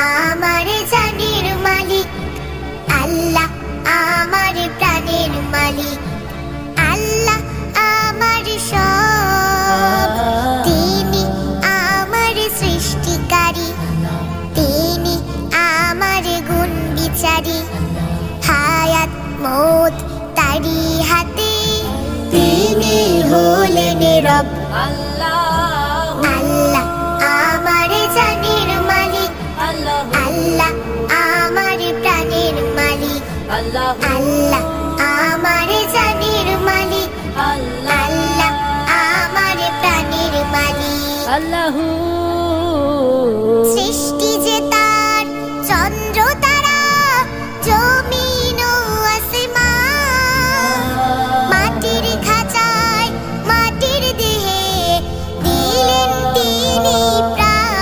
আমার জানের মালিক, আল্লাহ আমার প্রাণের মালিক, আল্লাহ আমার সব, তিনি আমার সৃষ্টিকারী, তিনি আমার গুণ বিচারী, হায়াত মৌত তারি হাতে, তিনি হলেন রব। আল্লাহ আমার জানের মালিক, আল্লাহ আমার প্রাণের মালিক, আল্লাহ